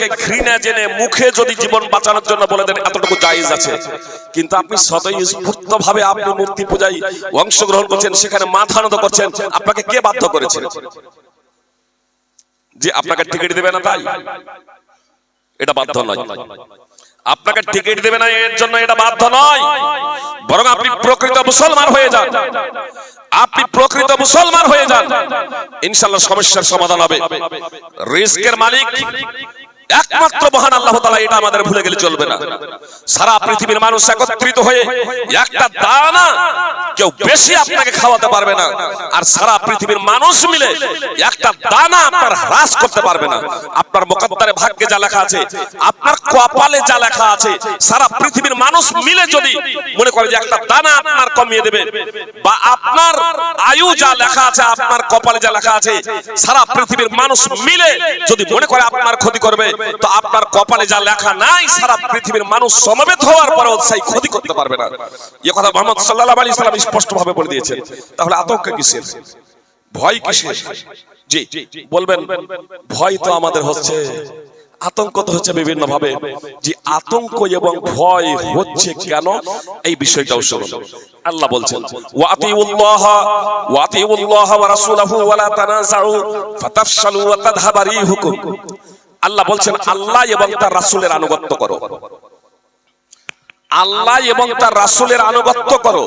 এটাকে ঘৃণা জেনে মুখে যদি জীবন বাঁচানোর জন্য বলে দেন এতটুকু জায়েজ আছে, কিন্তু আপনি স্বতঃস্ফূর্তভাবে আপনি মূর্তি পূজায় অংশগ্রহণ করছেন, সেখানে মাথা নত করছেন, আপনাকে কে বাধ্য করেছে যে আপনাকে টিকিট দেবে না? তাই এটা বাধ্য নয়। আপনাকে টিকিট দেবে না এর জন্য এটা বাধ্য নয়, বরং আপনি প্রকৃত মুসলমান হয়ে যান। আপনি প্রকৃত মুসলমান হয়ে যান, ইনশাআল্লাহ সমস্যার সমাধান হবে। রিজকের মালিক একমাত্র মহান আল্লাহ তাআলা, এটা আমাদের ভুলে গেলে চলবে না। সারা পৃথিবীর মানুষ একত্রিত হয়ে একটা দানা কেউ বেশি আপনাকে খাওয়াতে পারবে না, আর সারা পৃথিবীর মানুষ মিলে একটা দানা আপনার হ্রাস করতে পারবে না। আপনার মুকদ্দারে ভাগ্যে যা লেখা আছে, আপনার কপালে যা লেখা আছে, সারা পৃথিবীর মানুষ মিলে যদি মনে করে যে একটা দানা আপনার কমিয়ে দেবে, বা আপনার আয়ু যা লেখা আছে, আপনার কপালে যা লেখা আছে, সারা পৃথিবীর মানুষ মিলে যদি মনে করে আপনার ক্ষতি করবে, তো আপনার কপালে যা লেখা নাই সারা পৃথিবীর মানুষ সমবেত হওয়ার পরেও সেই ক্ষতি করতে পারবে না। এই কথা মুহাম্মদ সাল্লাল্লাহু আলাইহি ওয়াসাল্লাম স্পষ্ট ভাবে বলে দিয়েছেন। তাহলে আতঙ্ক কিসের, ভয় কিসের? জি বলবেন, ভয় তো আমাদের হচ্ছে, আতঙ্ক তো হচ্ছে বিভিন্ন ভাবে। যে আতঙ্ক এবং ভয় হচ্ছে কেন, এই বিষয়টাও শুনুন। আল্লাহ বলছেন, ওয়াতিউল্লাহা ওয়া রাসূলুহু ওয়া লা তানাযাউ ফাতাফশালু ওয়া তাযহাবা রিহুকুম। আল্লাহ বলছেন, আল্লাহ এবং তার রাসূলের আনুগত্য করো। আল্লাহ এবং তার রাসূলের আনুগত্য করো,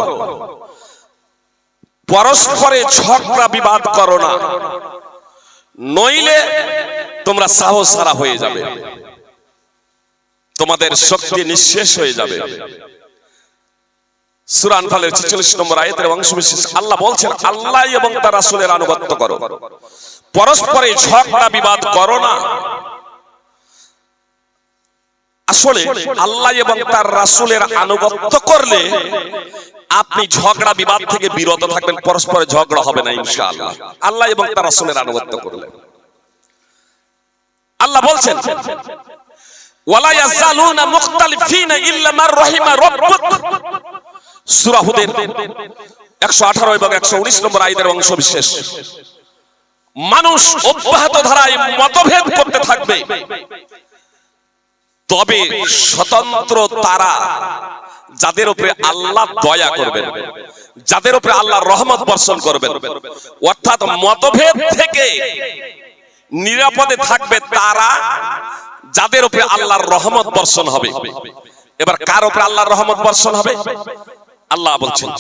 পরস্পরে ঝগড়া বিবাদ করো না, নইলে তোমরা সাহসহারা হয়ে যাবে, তোমাদের শক্তি নিঃশেষ হয়ে যাবে। সূরা আনফালের ৪৬ নম্বর আয়াতের অংশবিশেষ আল্লাহ বলছেন, আল্লাহ এবং তার রাসূলের আনুগত্য করো, পরস্পরে ঝগড়া বিবাদ করো না। আসলে আল্লাহ এবং তার রাসূলের আনুগত্য করলে আপনি ঝগড়া বিবাদ থেকে বিরত থাকবেন, পরস্পরে ঝগড়া হবে না ইনশাআল্লাহ, আল্লাহ এবং তার রাসূলের আনুগত্য করলে। আল্লাহ বলছেন, ওয়ালা ইয়াযালুনা মুখতালিফিনা ইল্লা মান রাহিমা রাব্বুক। সূরা হুদের 118 এবং 119 নম্বর আয়াতের অংশবিশেষ। মানুষ অব্যাহত ধারায় মতভেদ করতে থাকবে, তবে স্বতন্ত্র তারা যাদের উপরে আল্লাহ দয়া করবেন, যাদের উপরে আল্লাহর রহমত বর্ষণ করবেন, অর্থাৎ মতভেদ থেকে নিরাপদে থাকবে তারা যাদের উপরে আল্লাহর রহমত বর্ষণ হবে। এবার কার উপরে আল্লাহর রহমত বর্ষণ হবে? আল্লাহ বলছেন,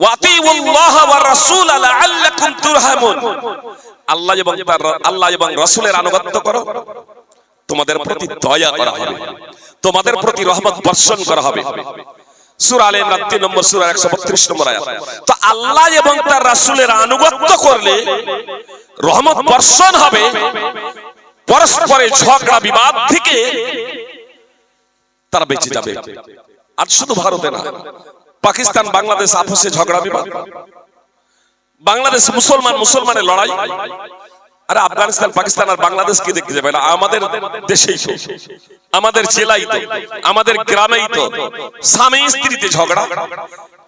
ওয়াতিউল্লাহ ওয়া রাসূল লাআল্লাকুম তুরহামুন। আল্লাহ এবং রাসূলের আনুগত্য করো, তোমাদের প্রতি দয়া করা হবে, তোমাদের প্রতি রহমত বর্ষণ করা হবে। সূরা আলে ইমরান ৩ নম্বর সূরা ১৩২ নম্বর আয়াত। তো আল্লাহ এবং তার রাসূলের আনুগত্য করলে রহমত বর্ষণ হবে, পরস্পরে ঝগড়া বিবাদ থেকে তারা বেঁচে যাবে। আর শুধু ভারতে না, পাকিস্তান বাংলাদেশ আপসে ঝগড়া বিবাদ, বাংলাদেশ মুসলমানের লড়াই, আরে আফগানিস্তান পাকিস্তান আর বাংলাদেশ কি দেখতে যাবে না? আমাদের দেশেই তো, আমাদের জেলায় তো, আমাদের গ্রামেই তো স্বামী স্ত্রীতে ঝগড়া,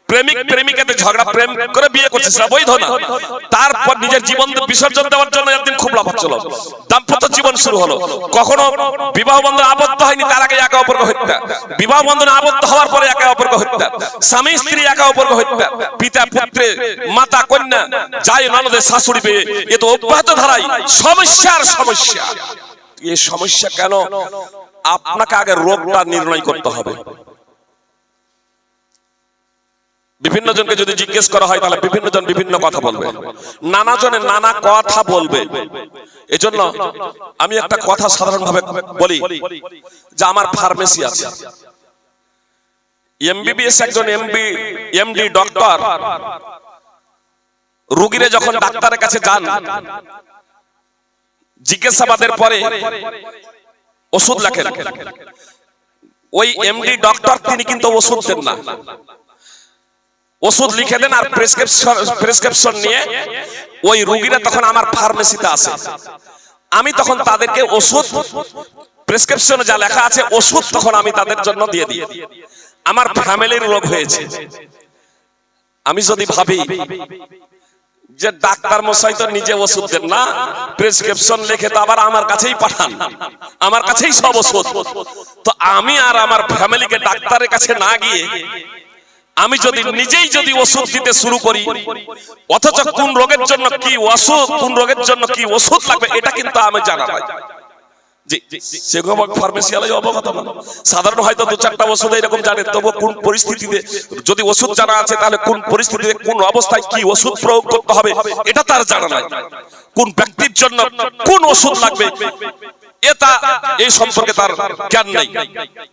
প্রেমিক প্রেমিকাতে ঝগড়া, প্রেম করে বিয়ে করছে সেটা বৈধ না, তারপর নিজের জীবন বিসর্জন দেওয়ার জন্য একদিন খুব লাভ হচ্ছিল, দাম্পত্য জীবন শুরু হলো, কখনো বিবাহ বন্ধনে আবদ্ধ হয়নি তার আগে একে অপরকে হত্যা, বিবাহ বন্ধনে আবদ্ধ হওয়ার পরে একে অপরকে হত্যা, স্বামী স্ত্রী একে অপরকে হত্যা, পিতা পুত্রে, মাতা কন্যা, যাই ননদে শাশুড়ি পেয়ে, এ তো অব্যাহত ধারায় সমস্যার সমস্যা। এই সমস্যা কেন? আপনাকে আগে রোগটা নির্ণয় করতে হবে। বিভিন্ন জনকে যদি জিজ্ঞেস করা হয় তাহলে বিভিন্ন জন বিভিন্ন কথা বলবে, নানা জনে নানা কথা বলবে। এজন্য আমি একটা কথা সাধারণভাবে বলি যে আমার ফার্মেসি আছে, এমবিবিএস একজন এমডি ডক্টর রোগীরা যখন ডাক্তারের কাছে যান, জিজ্ঞাসাবাদের পরে ওষুধ লেখেন, ওই এমডি ডক্টর তিনি কিন্তু ওষুধ দেন না, ওষুধ লিখে দেন আর প্রেসক্রিপশন নিয়ে ওই রোগীরা তখন আমার ফার্মেসিতে আসে, আমি তখন তাদেরকে ওষুধ, প্রেসক্রিপশনে যা লেখা আছে ওষুধ তখন আমি তাদের জন্য দিয়ে দিই। আমার ফ্যামিলির রোগ হয়েছে, আমি যদি ভাবি যে ডাক্তার মশাই তো নিজে ওষুধ দেন না, প্রেসক্রিপশন লিখে তো আবার আমার কাছেই পাঠান, আমার কাছেই সব ওষুধ। তো আমি আর আমার ফ্যামিলিকে ডাক্তারের কাছে না গিয়ে আমি যদি নিজেই যদি ওষুধ দিতে শুরু করি, অথচ কোন রোগের জন্য কি ওষুধ, কোন রোগের জন্য কি ওষুধ লাগবে এটা কিন্তু আমি জানা নাই। সাধারণ হয়তো দু চারটা ওষুধ এরকম জানে, তবু কোন পরিস্থিতিতে যদি ওষুধ জানা আছে তাহলে কোন পরিস্থিতিতে কোন অবস্থায় কি ওষুধ প্রয়োগ করতে হবে এটা তার জানা নাই। কোন ব্যক্তির জন্য কোন ওষুধ লাগবে এটা এই সম্পর্কে তার জ্ঞান নাই।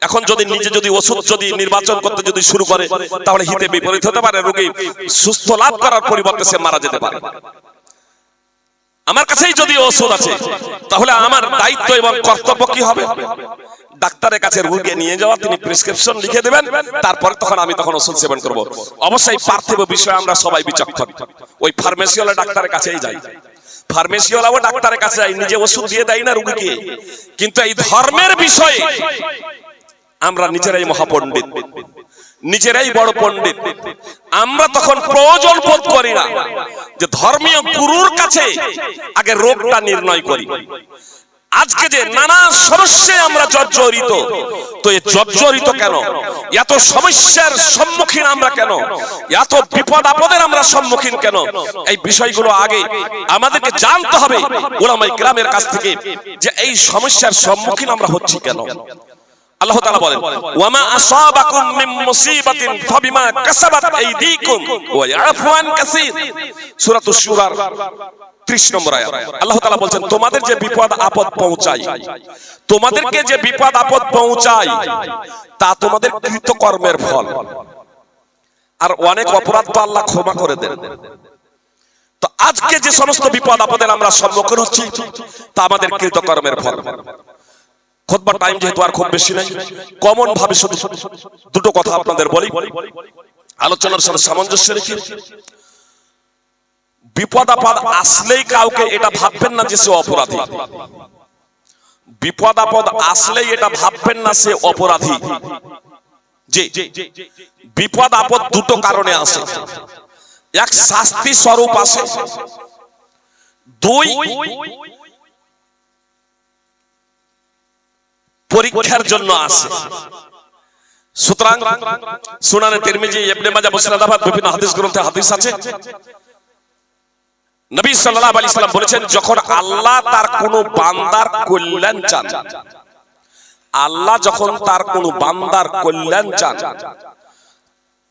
এখন যদি নিজে যদি ওষুধ যদি নির্বাচন করতে যদি শুরু করে তাহলে হিতে বিপরীত হতে পারে, রোগী সুস্থ লাভ করার পরিবর্তে সে মারা যেতে পারে। আমার কাছেই যদি ওষুধ আছে তাহলে আমার দায়িত্ব এবং কর্তব্য কি হবে? ডাক্তারের কাছে রোগী নিয়ে যাওয়া, তিনি প্রেসক্রিপশন লিখে দেবেন, তারপরে তখন ওষুধ সেবন করব। অবশ্যই পার্থিব বিষয়ে আমরা সবাই বিচক্ষণ, ওই ফার্মেসিওয়ালা ডাক্তারের কাছেই যাই, ফার্মেসিওয়ালাও ডাক্তারের কাছে যাই, নিজে ওষুধ দিয়ে দেয় না রোগীকে। কিন্তু এই ধর্মের বিষয়ে আমরা নিজেরাই মহাপণ্ডিত, নিজেরাই বড় পণ্ডিত। আমরা তখন প্রয়োজন বোধ করি না যে ধর্মীয় গুরুর কাছে আগে রোগটা নির্ণয় করি। আজকে যে নানা সমস্যায় আমরা জর্জরিত, তো এই জর্জরিত কেন? এত সমস্যার সম্মুখীন আমরা কেন? এত বিপদ আপদের আমরা সম্মুখীন কেন? এই বিষয়গুলো আগে আমাদেরকে জানতে হবে উলামায়ে কেরামের কাছ থেকে, যে এই সমস্যার সম্মুখীন আমরা হচ্ছি কেন। আল্লাহ তাআলা বলেন, ওয়ামা আসাবাকুম মিন মুসিবাতিন ফাবিমা কাসাবাত আইদিকুম ওয়া ইয়াফু আন কাসীর। সূরাতুশ শুরার 30 নম্বর আয়াত। আল্লাহ তাআলা বলেন, তোমাদের যে বিপদ আপদ পৌঁছায়, তোমাদেরকে যে বিপদ আপদ পৌঁছায় তা তোমাদের কৃতকর্মের ফল। আর অনেক অপরাধ তো আল্লাহ ক্ষমা করে দেন। তো আজকে যে সমস্ত বিপদ আপদের আমরা সম্মুখীন হচ্ছি তা আমাদের কৃতকর্মের ফল। খুতবার টাইম যেহেতু আর খুব বেশি নাই, কমন ভাবে শুধু দুটো কথা আপনাদের বলি, আলোচনার সাথে সামঞ্জস্য রেখে। বিপদ আপদ আসলেই কাউকে এটা ভাববেন না যে সে অপরাধী। বিপদ আপদ আসলেই এটা ভাববেন না সে অপরাধী। যে বিপদ আপদ দুটো কারণে আসে, এক শাস্তি স্বরূপ আসে, দুই পরীক্ষার জন্য আসে। সুতরাং সুনানে তিরমিজি, ইবনে মাজাহ, মুসনাদ আহমদ বিভিন্ন হাদিস গ্রন্থে হাদিস আছে, নবী সাল্লাল্লাহু আলাইহি সাল্লাম বলেছেন, যখন আল্লাহ তার কোন বান্দার কল্যাণ চান, আল্লাহ যখন তার কোন বান্দার কল্যাণ চান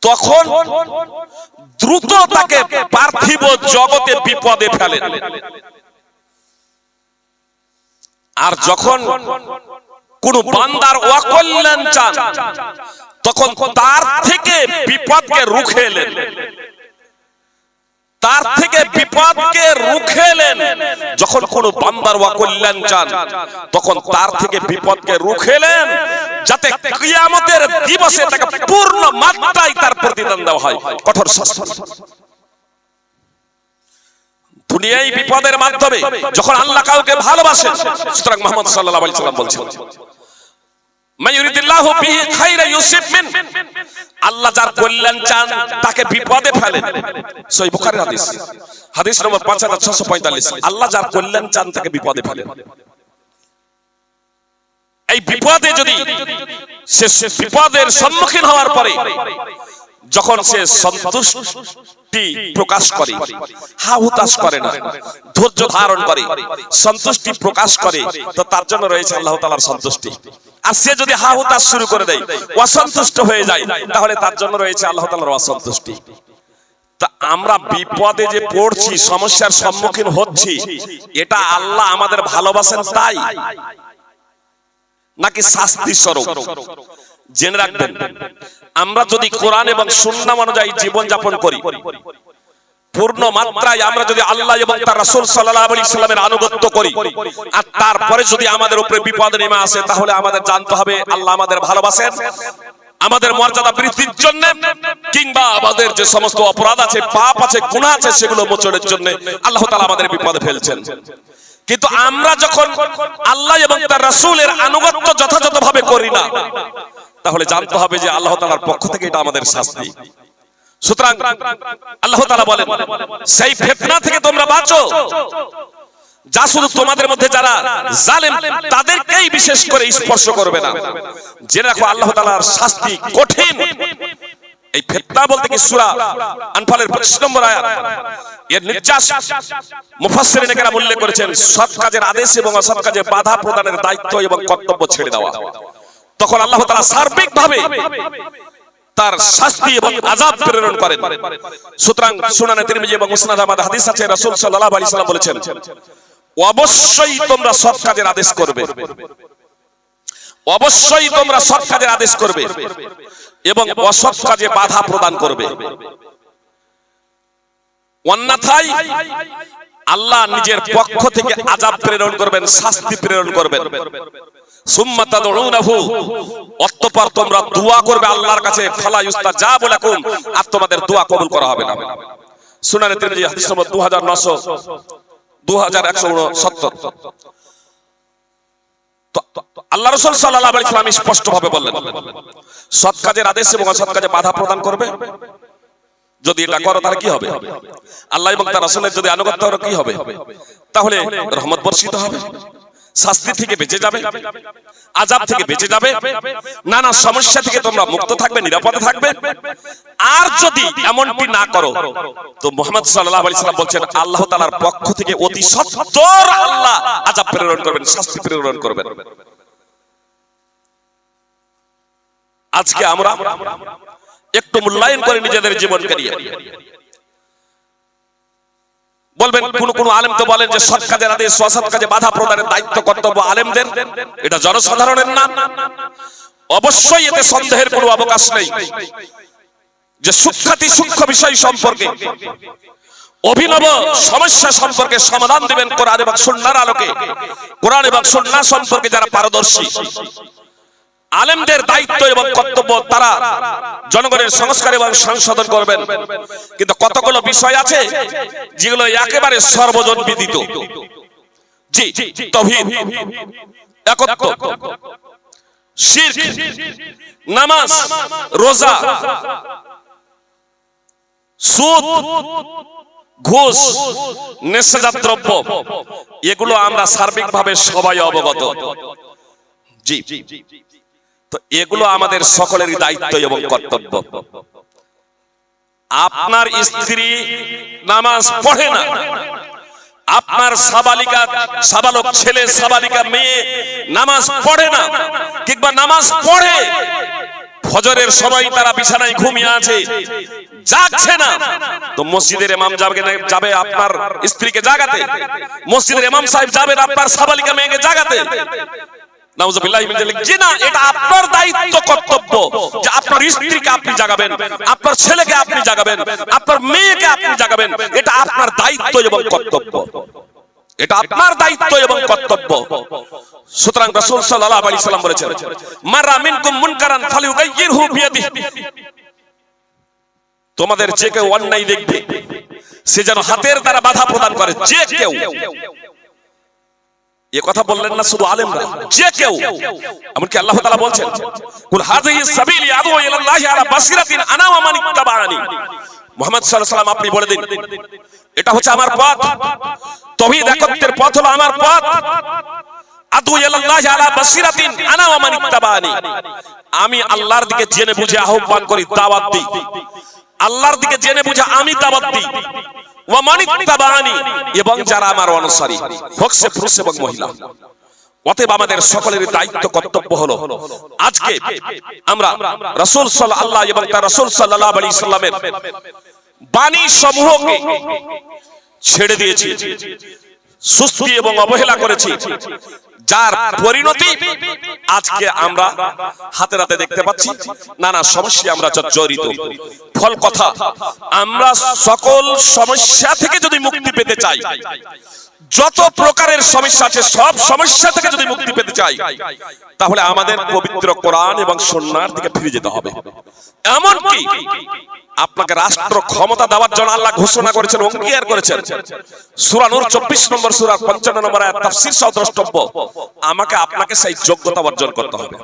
তখন দ্রুত তাকে পার্থিব জগতে বিপদে ফেলেন। আর যখন কোন বান্দার অকল্যাণ চান তখন তার থেকে বিপদকে রুখে এলেন, তার থেকে বিপদকে রুখে এলেন। যখন কোন বান্দার অকল্যাণ চান তখন তার থেকে বিপদকে রুখে এলেন, যাতে কিয়ামতের দিবসে তাকে পূর্ণ মাত্রায় তার প্রতিদান দেওয়া হয়, কঠোর শাস্তি। দুনিয়ায় বিপদের মাধ্যমে যখন আল্লাহ কাউকে ভালোবাসেন, সুতরাং মুহাম্মদ সাল্লাল্লাহু আলাইহি সাল্লাম বলছেন, মাইয়ুরিদিল্লাহু বিহি খায়রা ইউসিব মিন, আল্লাহ যার কল্যাণ চান তাকে বিপদে ফেলেন। সহিহ বুখারীর হাদিস, হাদিস নম্বর 5645। আল্লাহ যার কল্যাণ চান তাকে বিপদে ফেলেন। এই বিপদে যদি সে বিপদের সম্মুখীন হওয়ার পরে যখন সে সন্তুষ্টি প্রকাশ করে, হা হুতাশ করে না, ধৈর্য ধারণ করে, সন্তুষ্টি প্রকাশ করে, তো তার জন্য রয়েছে আল্লাহ তাআলার সন্তুষ্টি। আর সে যদি হা হুতাশ শুরু করে দেয়, অসন্তুষ্ট হয়ে যায়, তাহলে তার জন্য রয়েছে আল্লাহ তাআলার অসন্তুষ্টি। তা আমরা বিপদে যে পড়ছি, সমস্যার সম্মুখীন হচ্ছি, এটা আল্লাহ আমাদের ভালোবাসেন তাই নাকি শাস্তি স্বরূপ? জেনে রাখবেন, আমরা যদি কোরআন এবং সুন্নাহ অনুযায়ী জীবন যাপন করি, পূর্ণ মাত্রায় আমরা যদি আল্লাহ এবং তার রাসূল সাল্লাল্লাহু আলাইহি সাল্লামের আনুগত্য করি, আর তারপরে যদি আমাদের উপরে বিপদ নেমে আসে, তাহলে আমাদের জানতে হবে আল্লাহ আমাদের ভালোবাসেন, আমাদের মর্যাদা বৃদ্ধির জন্য, কিংবা আমাদের যে সমস্ত অপরাধ আছে, পাপ আছে, গুনাহ আছে, সেগুলো মোচনের জন্য আল্লাহ তাআলা আমাদের বিপদে ফেলছেন। কিন্তু আমরা যখন আল্লাহ এবং তার রাসূলের আনুগত্য যথাযথভাবে করি না, তাহলে জানতে হবে যে আল্লাহ তাআলার পক্ষ থেকে এটা আমাদের শাস্তি। সুতরাং আল্লাহ তাআলা বলেন সেই ফিতনা থেকে তোমরা বাঁচো যা শুধু তোমাদের মধ্যে যারা জালেম তাদেরকেই বিশেষ করে স্পর্শ করবে না। জেনে রাখো আল্লাহ তাআলার শাস্তি কঠিন। এই ফিতনা বলতে কি সূরা আনফালের 25 নম্বর আয়াত, এর নির্যাস মুফাসসিরিনে কেরাম উল্লেখ করেছেন সৎ কাজের আদেশ এবং অসৎ কাজে বাধা প্রদানের দায়িত্ব এবং কর্তব্য ছেড়ে দেওয়া। তখন আল্লাহ তাআলা সার্বিকভাবে তার শাস্তি এবং আযাব প্রেরণ করেন। সুতরাং সুনানে তিরমিজি এবং মুসনাদ আহমদ হাদিস আছে রাসূল সাল্লাল্লাহু আলাইহি সাল্লাম বলেছেন অবশ্যই তোমরা সৎ কাজের আদেশ করবে, অবশ্যই তোমরা সৎ কাজের আদেশ করবে এবং অসৎ কাজে বাধা প্রদান করবে, অন্যথায় আল্লাহ নিজের পক্ষ থেকে আযাব প্রেরণ করবেন, শাস্তি প্রেরণ করবেন। সুম্মা তাদউনাহু, অতঃপর তোমরা দোয়া করবে আল্লাহর কাছে, ফালা ইউস্তাজাবু লাকুম, আর তোমাদের দোয়া কবুল করা হবে না। সুনানে তিরমিজি হাদিস নম্বর 2169। তো আল্লাহ রাসূল সাল্লাল্লাহু আলাইহি ওয়াসাল্লাম স্পষ্ট ভাবে বললেন সৎ কাজের আদেশ এবং অসৎ কাজে বাধা প্রদান করবে। যদি এটা করো তাহলে কি হবে? আল্লাহ এবং তার রাসূলের যদি আনুগত্য করো কি হবে? তাহলে রহমত বর্ষিত হবে, শাস্তি থেকে বেঁচে যাবে, আযাব থেকে বেঁচে যাবে, নানা সমস্যা থেকে তোমরা মুক্ত থাকবে, নিরাপদে থাকবে। আর যদি এমনটি না করো তো মুহাম্মদ সাল্লাল্লাহু আলাইহি ওয়াসাল্লাম বলছেন আল্লাহ তাআলার পক্ষ থেকে অতি সত্বর আল্লাহ আযাব প্রেরণ করবেন, শাস্তি প্রেরণ করবেন। আজকে আমরা একটু মূল্যায়ন করে নিজেদের জীবনকে নিয়ে বলবেন কোন আলেম তো বলেন যে সৎ কাজের আদেশ অসৎ কাজে বাধা প্রদানের দায়িত্ব কর্তব্য আলেমদের, এটা জনসাধারণের না। অবশ্যই এতে সন্দেহের কোনো অবকাশ নেই যে সূক্ষ্ম বিষয় সম্পর্কে, অভিনব সমস্যা সম্পর্কে সমাধান দিবেন কোরআন এবং সুন্নাহর আলোকে। কোরআন এবং সুন্নাহ সম্পর্কে যারা পারদর্শী, আলেমদের দায়িত্ব এবং কর্তব্য তারা জনগণের সংস্কার এবং সংশোধন করবেন। কিন্তু কতগুলো বিষয় আছে যেগুলো একেবারে সর্বজন বিদিত। জি, তাওহীদ, একত্ব, শিরক, নামাজ, রোজা, সুদ, ঘুষ, নেশাজাত দ্রব্য, এগুলো আমরা সার্বিকভাবে সবাই অবগত। জি, তো এগুলো আমাদের সকলেরই দায়িত্ব এবং কর্তব্য। আপনার স্ত্রী নামাজ পড়ে না, আপনার সাবালক ছেলে সাবালিকা মেয়ে নামাজ পড়ে না, কিংবা নামাজ পড়ে ফজরের সময় তারা বিছানায় ঘুমিয়ে আছে, জাগছে না, তো মসজিদের ইমাম যাবে আপনার স্ত্রীকে জাগাতে, মসজিদের ইমাম সাহেব যাবেন আপনার সাবালিকা মেয়েকে জাগাতে। নাউযুবিল্লাহি মিন যালিক। জি না, এটা আপনার দায়িত্ব কর্তব্য যে আপনার স্ত্রীকে আপনি জাগাবেন, আপনার ছেলেকে আপনি জাগাবেন, আপনার মেয়েকে আপনি জাগাবেন। এটা আপনার দায়িত্ব এবং কর্তব্য, এটা আপনার দায়িত্ব এবং কর্তব্য। সুতরাং রাসূল সাল্লাল্লাহু আলাইহি সাল্লাম বলেছেন মারা মিনকুম মুনকারান ফালিয়ুগাইয়িরহু বিয়াদিহি, তোমাদের যে কেউ অন্যায় দেখবে সে যেন হাতের দ্বারা বাধা প্রদান করে। যে কেউ, এ কথা বললেন না শুধু আলেমরা, যে কেউ। এমনকি আল্লাহ তাআলা বলছেন কুল হাযিহি সাবিলি আদউ ইলাল্লাহি আলা বাসিরাতিন আনা ওয়া মান ইত্তাবাআনি। মুহাম্মদ সাল্লাল্লাহু আলাইহি ওয়াসাল্লাম আপনি বলে দিন এটা হচ্ছে আমার পথ, তাওহীদ একত্বের পথ হলো আমার পথ। আদউ ইলাল্লাহি আলা বাসিরাতিন আনা ওয়া মান ইত্তাবাআনি, আমি আল্লাহর দিকে জেনে বুঝে আহ্বান করি, দাওয়াত দিই। আল্লাহর দিকে জেনে বুঝে আমি দাওয়াত দিই। ওয়া মান ইত্তাবাআনি, এবং যারা আমার অনুসারী হোক সে পুরুষ এবং মহিলা। অতএব আমাদের সকলের দায়িত্ব কর্তব্য হলো আজকে আমরা রাসূল সাল্লাল্লাহু এবং তার রাসূল সাল্লাল্লাহু আলাইহি সাল্লামের বাণী সমূহকে ছেড়ে দিয়েছি, সুস্তি এবং অবহেলা করেছি, যার পরিণতি আজকে আমরা হাতে হাতে দেখতে পাচ্ছি। নানা সমস্যা আমরা জড়িত। ফল কথা, আমরা সকল সমস্যা থেকে যদি মুক্তি পেতে চাই, যত প্রকারের সমস্যা আছে সব সমস্যা থেকে যদি মুক্তি পেতে চাই, তাহলে আমাদের পবিত্র কোরআন এবং সুন্নাহর দিকে ফিরে যেতে হবে। এমনকি আপনাকে রাষ্ট্র ক্ষমতা দেওয়ার জন্য আল্লাহ ঘোষণা করেছেন, অঙ্গীকার করেছেন। সূরা নূর 24 নম্বর সূরা 55 নম্বর আয়াত তাফসীর সহ দ্রষ্টব্য। আমাকে আপনাকে সেই যোগ্যতা অর্জন করতে হবে।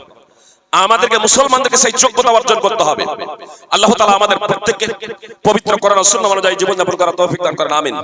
আমাদেরকে মুসলমানদেরকে সেই যোগ্যতা অর্জন করতে হবে। আল্লাহ তাআলা আমাদের প্রত্যেককে পবিত্র কোরআন ও সুন্নাহ অনুযায়ী জীবন যাপন করার তৌফিক দান করেন। আমিন।